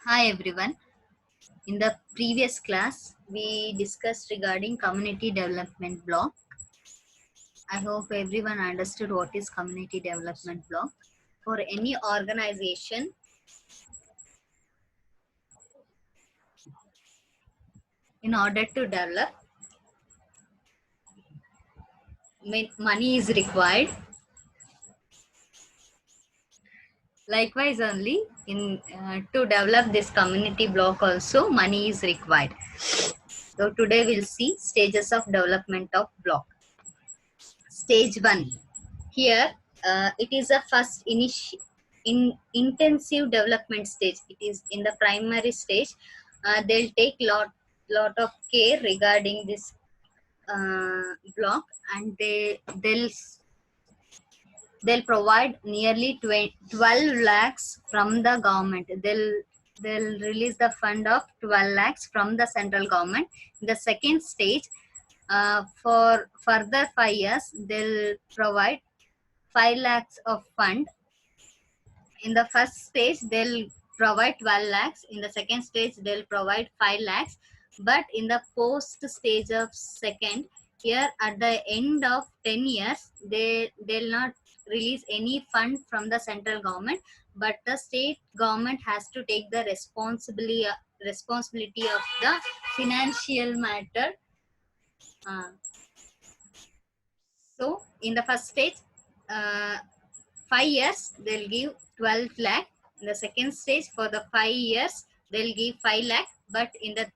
Hi everyone. In the previous class, we discussed regarding community development block. I hope everyone understood what is community development block. For any organization, in order to develop, money is required. Likewise, only in to develop this community block also money is required. So today we'll see stages of development of block. Stage 1. Here, it is a first intensive development stage. It is in the primary stage. They'll take lot of care regarding this block, and they'll provide nearly 12 lakhs from the government. They'll release the fund of 12 lakhs from the central government. In the second stage, for further 5 years, they'll provide 5 lakhs of fund. In the first stage, they'll provide 12 lakhs. In the second stage, they'll provide 5 lakhs. But in the post stage of second, here at the end of 10 years, they'll not release any fund from the central government, but the state government has to take the responsibility of the financial matter. So in the first stage, uh, 5 years they'll give 12 lakh. In the second stage, for the 5 years they'll give 5 lakh. But in the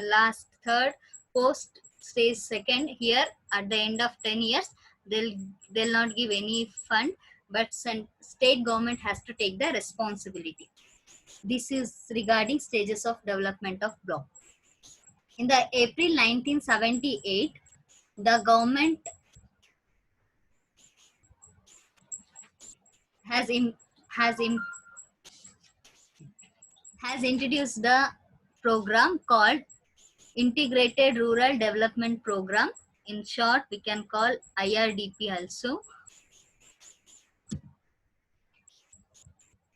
last third post stage second, here at the end of 10 years, they'll not give any fund, but state government has to take the responsibility. This is regarding stages of development of block. In the April 1978, the government has in, has in, has introduced the program called Integrated Rural Development Program. In short, we can call IRDP also.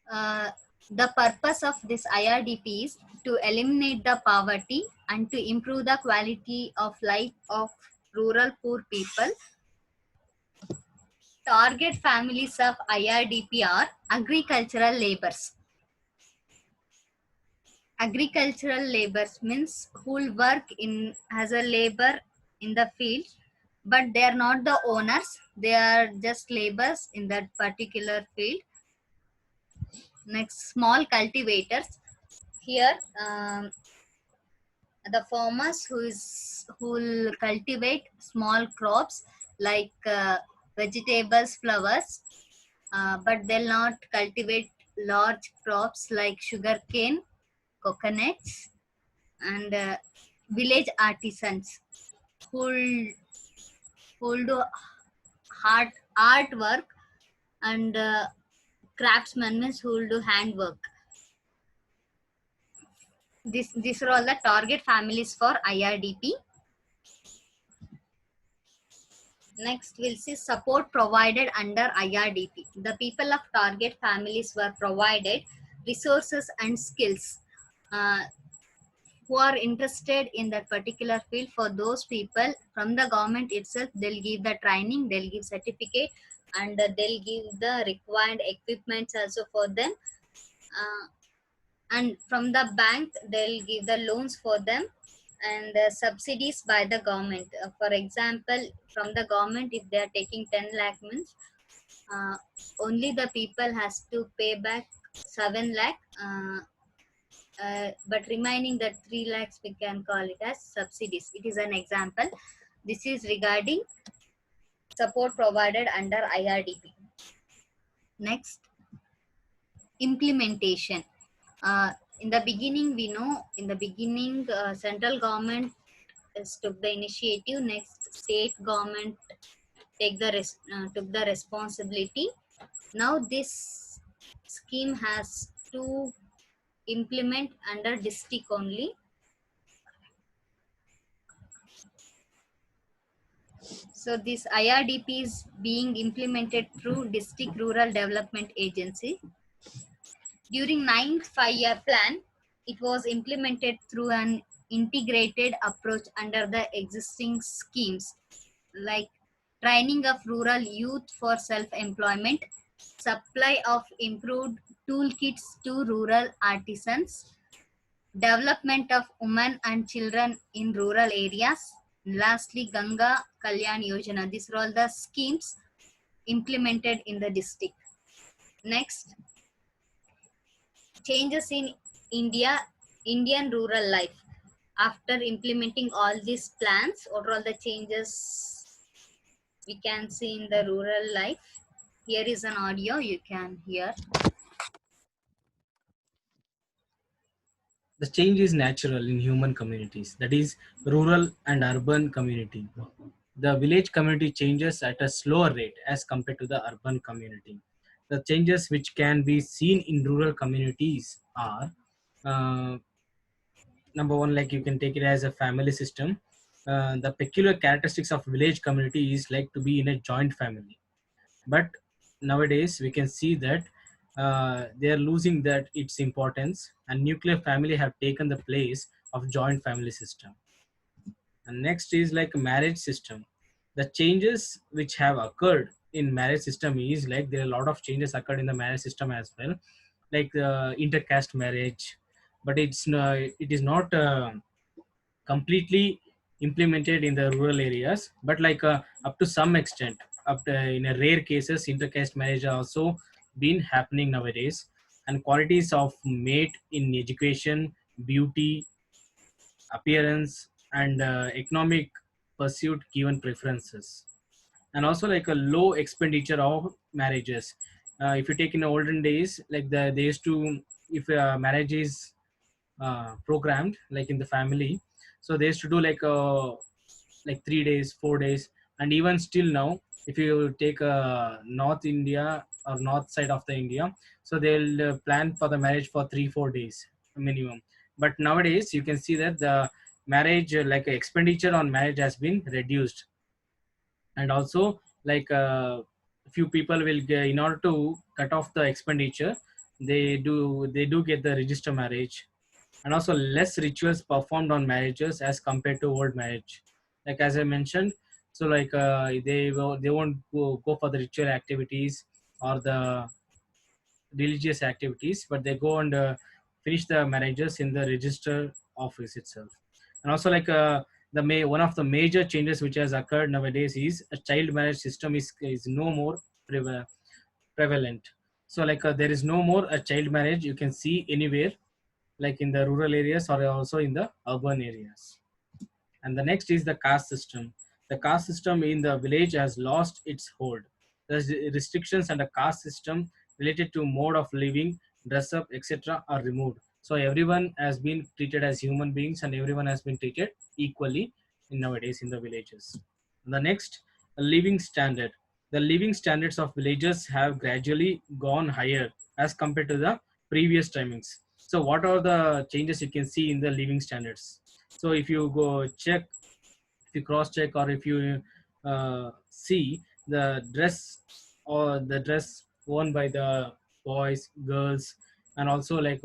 Uh, the purpose of this IRDP is to eliminate the poverty and to improve the quality of life of rural poor people. Target families of IRDP are agricultural laborers. Agricultural laborers means who will work in as a labor in the field, but they are not the owners. They are just laborers in that particular field. Next, small cultivators. Here, the farmers who will cultivate small crops like vegetables, flowers, but they'll not cultivate large crops like sugarcane, coconuts, and village artisans who'll do artwork, and craftsmen means who'll do handwork. These are all the target families for IRDP. Next, we'll see support provided under IRDP. The people of target families were provided resources and skills. Who are interested in that particular field, for those people, from the government itself, they'll give the training, they'll give certificate, and they'll give the required equipments also for them. And from the bank, they'll give the loans for them, and subsidies by the government. For example, from the government, if they are taking 10 lakh means, only the people has to pay back 7 lakh, but remaining that 3 lakhs, we can call it as subsidies. It is an example. This is regarding support provided under IRDP. Next, implementation. In the beginning, we know, in the beginning, central government took the initiative. Next, state government took the responsibility. Now this scheme has to implement under district only. So this IRDP is being implemented through District Rural Development Agency. During 9th 5-year plan, It was implemented through an integrated approach under the existing schemes like training of rural youth for self-employment, supply of improved toolkits to rural artisans, development of women and children in rural areas. Lastly, Ganga Kalyan Yojana. These are all the schemes implemented in the district. Next, changes in India, Indian rural life. After implementing all these plans, what are all the changes we can see in the rural life? Here is an audio you can hear. The change is natural in human communities, that is, rural and urban community. The village community changes at a slower rate as compared to the urban community. The changes which can be seen in rural communities are uh, number one, like you can take it as a family system. The peculiar characteristics of village community is like to be in a joint family, but nowadays we can see that they are losing that its importance, and nuclear family have taken the place of joint family system. And next is like marriage system. The changes which have occurred in marriage system is like there are a lot of changes occurred in the marriage system as well, like intercaste marriage, but it is not completely implemented in the rural areas, but like up to some extent, up to, in a rare cases, intercaste marriage are also been happening nowadays. And qualities of mate in education, beauty, appearance, and economic pursuit given preferences. And also like a low expenditure of marriages. If you take in the olden days, like they used to, if marriage is programmed like in the family, so they used to do like 3 days, 4 days. And even still now, if you take north India or north side of the India, so they'll plan for the marriage for 3 4 days minimum. But nowadays you can see that the marriage like expenditure on marriage has been reduced. And also like few people will get, in order to cut off the expenditure, they do get the register marriage. And also less rituals performed on marriages as compared to old marriage, like as I mentioned. So like they won't go for the ritual activities or the religious activities, but they go and finish the marriages in the register office itself. And also like one of the major changes which has occurred nowadays is a child marriage system is no more prevalent. So like there is no more a child marriage you can see anywhere, like in the rural areas or also in the urban areas. And the next is the caste system. The caste system in the village has lost its hold. The restrictions and the caste system related to mode of living, dress up, etc. are removed. So everyone has been treated as human beings, and everyone has been treated equally in nowadays in the villages. The next, a living standard. The living standards of villages have gradually gone higher as compared to the previous timings. So what are the changes you can see in the living standards? So if you go check, if you cross check, or if you see the dress, or the dress worn by the boys, girls, and also like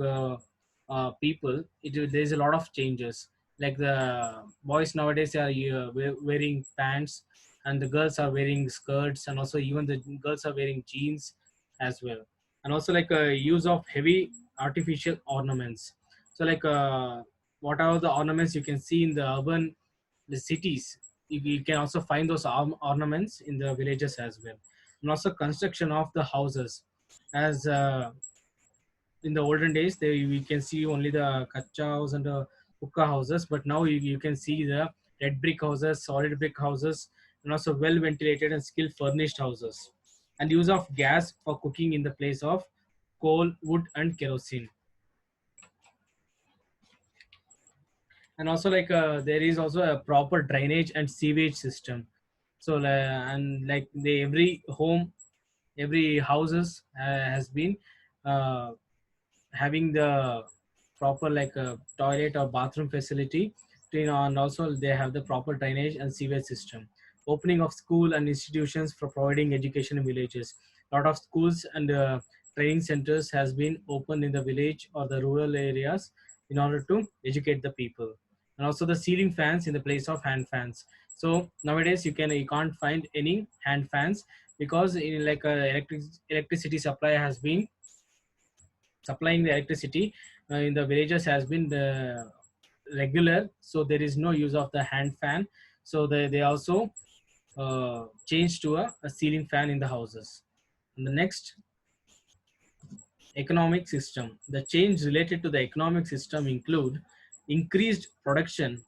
people, there's a lot of changes. Like the boys nowadays are wearing pants, and the girls are wearing skirts, and also even the girls are wearing jeans as well. And also like use of heavy artificial ornaments. So like what are the ornaments you can see in the urban, the cities, you can also find those ornaments in the villages as well. And also construction of the houses, as in the olden days we can see only the kacha house and the hukka houses, but now you can see the red brick houses, solid brick houses, and also well ventilated and skill furnished houses. And use of gas for cooking in the place of coal, wood, and kerosene. And also like there is also a proper drainage and sewage system. So and like every home, every houses has been uh, having the proper like a toilet or bathroom facility to, and also they have the proper drainage and sewage system. Opening of school and institutions for providing education in villages. A lot of schools and training centers has been opened in the village or the rural areas in order to educate the people. And also the ceiling fans in the place of hand fans. So nowadays you can't find any hand fans, because in like electricity supply has been supplying the electricity in the villages has been the regular, so there is no use of the hand fan. So they also changed to a ceiling fan in the houses. And the next, economic system. The change related to the economic system include increased production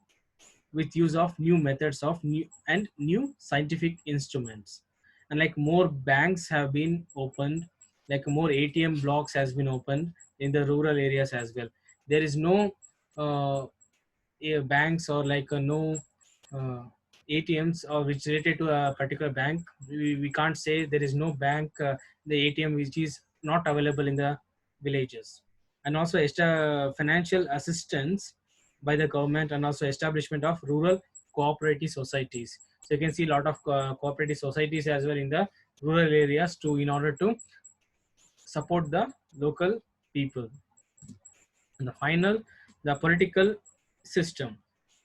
with use of new methods of new scientific instruments. And like more banks have been opened, like more ATM blocks has been opened in the rural areas as well. There is no uh, banks or like no uh, ATMs or which related to a particular bank. We can't say there is no bank, the ATM which is not available in the villages. And also financial assistance by the government, and also establishment of rural cooperative societies. So you can see a lot of cooperative societies as well in the rural areas to in order to support the local people. And the final, the political system.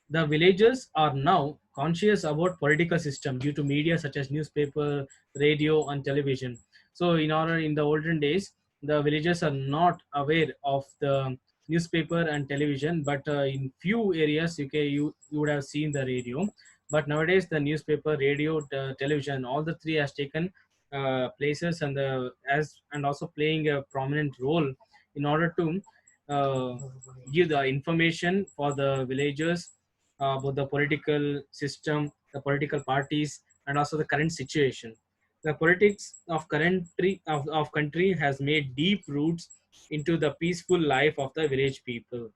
The villagers are now conscious about political system due to media such as newspaper, radio, and television. So in the olden days, the villagers are not aware of the newspaper and television, but in few areas you would have seen the radio. But nowadays the newspaper, radio, television, all the three has taken places, and the as and also playing a prominent role in order to uh, give the information for the villagers about the political system, the political parties, and also the current situation. The politics of country has made deep roots into the peaceful life of the village people.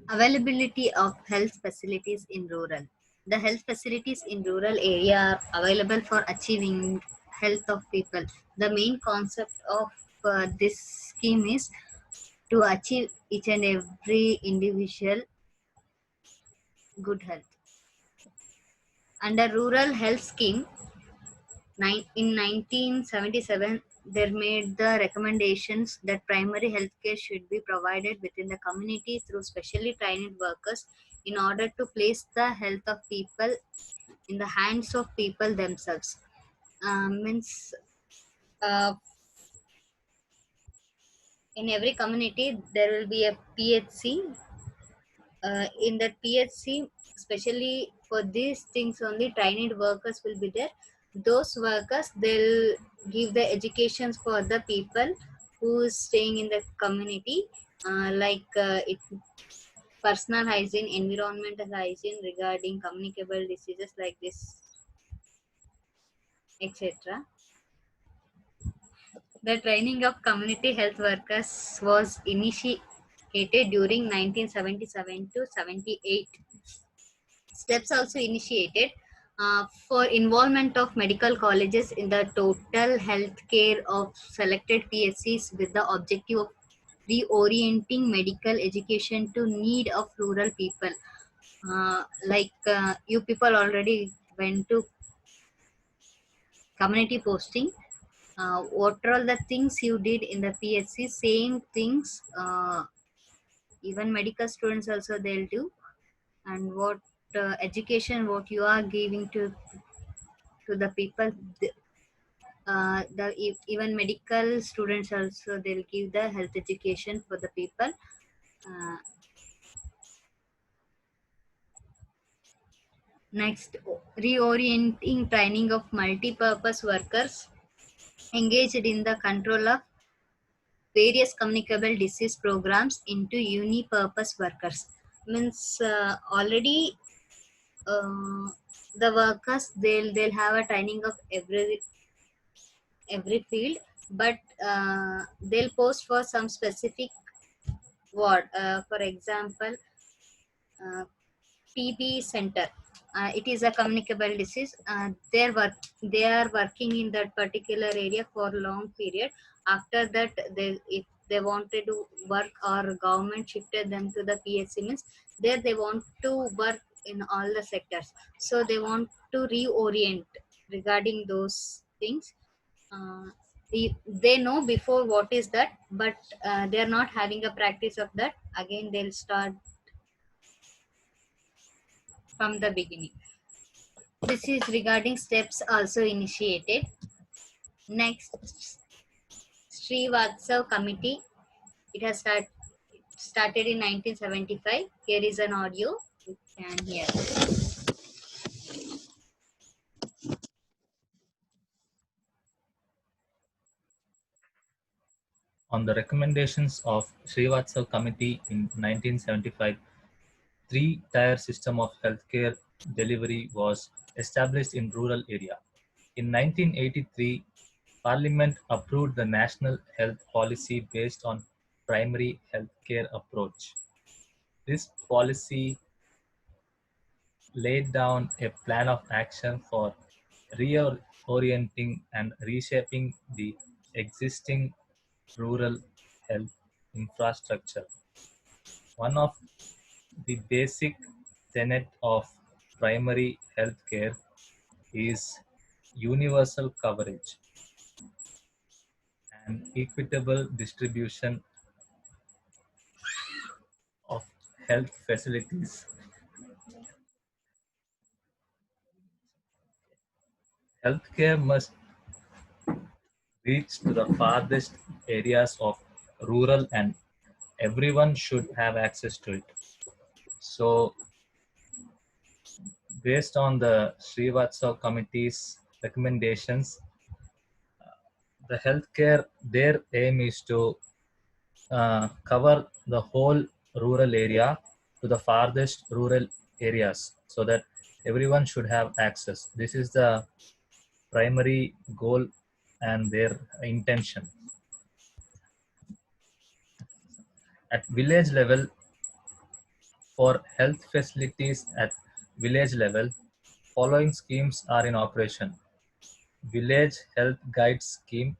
Availability of health facilities in rural. The health facilities in rural area are available for achieving health of people. The main concept of this scheme is to achieve each and every individual good health. Under rural health scheme, in 1977, they made the recommendations that primary health care should be provided within the community through specially trained workers in order to place the health of people in the hands of people themselves. Means uh, in every community there will be a PHC. In that PHC, especially for these things only, trained workers will be there. Those workers, they'll give the educations for the people who is staying in the community, it personal hygiene, environmental hygiene regarding communicable diseases like this, etc. The training of community health workers was initiated during 1977 to 78. Steps also initiated for involvement of medical colleges in the total health care of selected PSCs with the objective of reorienting medical education to need of rural people. You people already went to community posting. What are all the things you did in the PHC? Same things. Even medical students also they'll do. And what education what you are giving to the people, even medical students also they'll give the health education for the people. uh, Next, reorienting training of multi-purpose workers engaged in the control of various communicable disease programs into uni-purpose workers. Means already the workers they'll have a training of every field, but they'll post for some specific ward. For example, uh, TB center. It is a communicable disease. They are working in that particular area for long period. After that, if they wanted to work or government shifted them to the PHC, means there they want to work in all the sectors. So they want to reorient regarding those things. uh, they know before what is that, but they are not having a practice of that. Again, they'll start from the beginning. This is regarding steps also initiated. Next, Srivatsav Committee. It has started in 1975. Here is an audio you can hear. On the recommendations of Srivatsav Committee in 1975, three-tier system of healthcare delivery was established in rural area. In 1983, Parliament approved the National Health Policy based on primary healthcare approach. This policy laid down a plan of action for reorienting and reshaping the existing rural health infrastructure. One of the basic tenet of primary healthcare is universal coverage and equitable distribution of health facilities. Healthcare must reach to the farthest areas of rural and everyone should have access to it. So, based on the Srivatsav Committee's recommendations, the healthcare, their aim is to cover the whole rural area to the farthest rural areas so that everyone should have access. This is the primary goal and their intention. At village level, for health facilities at village level, following schemes are in operation. Village Health Guide Scheme,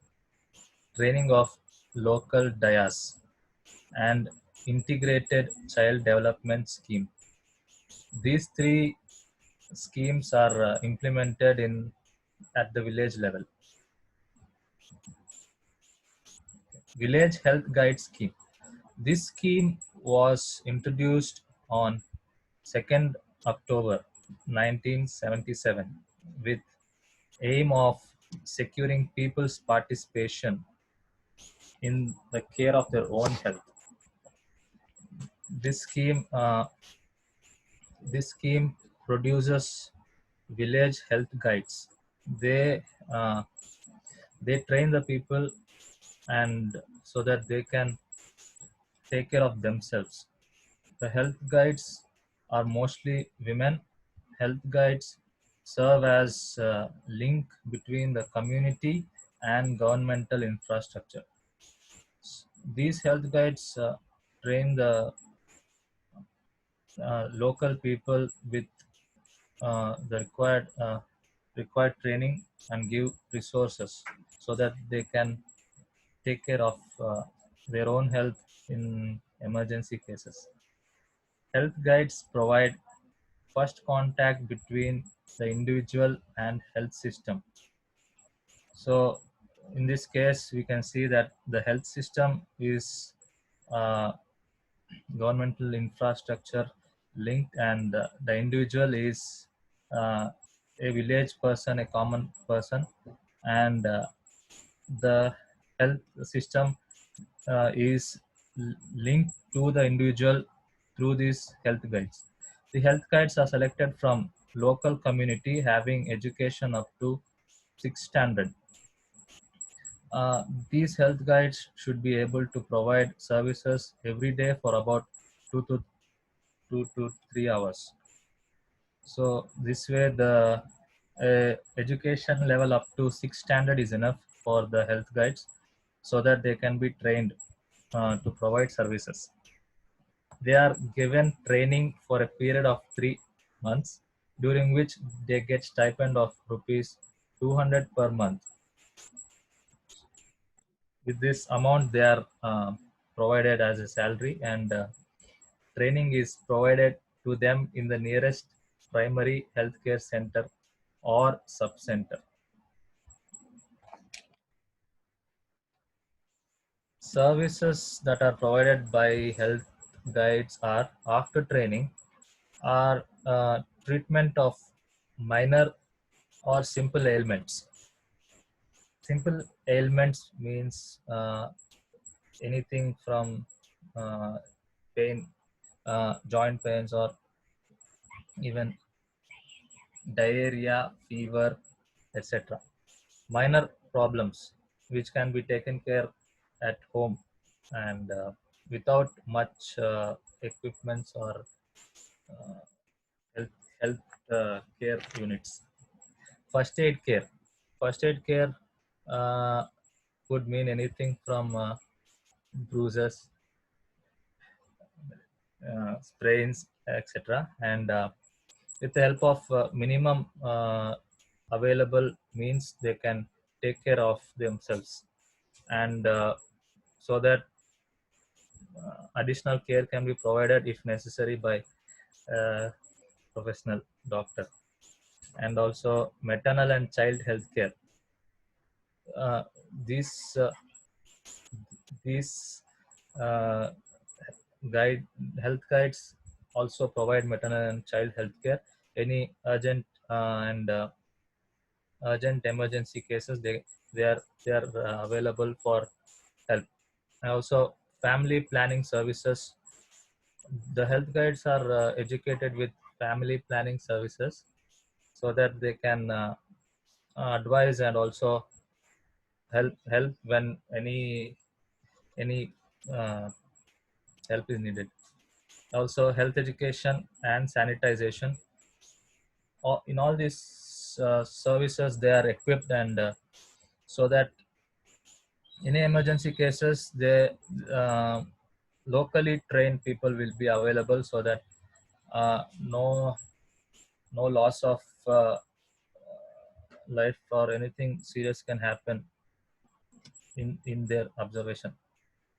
training of local DIAS, and Integrated Child Development Scheme. These three schemes are implemented at the village level. Village Health Guide Scheme. This scheme was introduced on 2nd October 1977 with aim of securing people's participation in the care of their own health. This scheme produces village health guides. They uh, they train the people and so that they can take care of themselves. The health guides are mostly women. Health guides serve as a link between the community and governmental infrastructure. These health guides train the local people with the required training and give resources so that they can take care of their own health in emergency cases. Health guides provide first contact between the individual and health system. So in this case, we can see that the health system is uh, governmental infrastructure linked and the individual is uh, a village person, a common person, and the health system is linked to the individual through these health guides. The health guides are selected from local community having education up to 6th standard. These health guides should be able to provide services every day for about 2 to 3 hours. So this way the education level up to 6th standard is enough for the health guides so that they can be trained to provide services. They are given training for a period of 3 months, during which they get stipend of rupees 200 per month. With this amount, they are provided as a salary, and training is provided to them in the nearest primary healthcare center or sub-center. Services that are provided by health guides are, after training, are treatment of minor or simple ailments. Simple ailments means anything from pain, joint pains, or even diarrhea, fever, etc. Minor problems which can be taken care at home and without much equipments or uh, health care units. First aid care. First aid care uh, could mean anything from bruises, sprains, etc. And with the help of minimum available means, they can take care of themselves, and so that additional care can be provided if necessary by professional doctor. And also maternal and child health care. Uh, these uh, these uh, guide health guides also provide maternal and child health care. Any urgent and urgent emergency cases, they are available for help. And also family planning services. The health guides are educated with family planning services so that they can advise and also help when any uh, help is needed. Also health education and sanitization. In all these services, they are equipped, and so that in emergency cases, they uh, locally trained people will be available, so that no loss of life or anything serious can happen in their observation.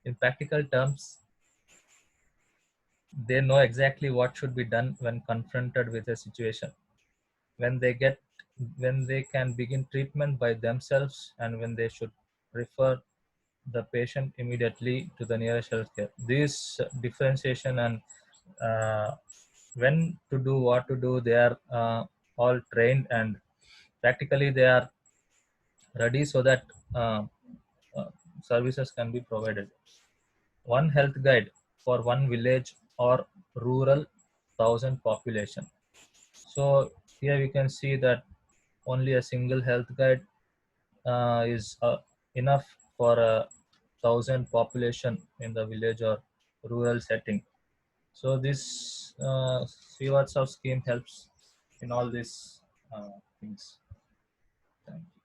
In practical terms, they know exactly what should be done when confronted with a situation, when they get when they can begin treatment by themselves, and when they should refer the patient immediately to the nearest healthcare. This differentiation and uh, when to do, what to do, they are all trained, and practically they are ready, so that uh, uh, services can be provided. One health guide for one village or rural thousand population. So here we can see that only a single health guide is enough for a thousand population in the village or rural setting. So this Srivastava scheme helps in all these things. Thank you.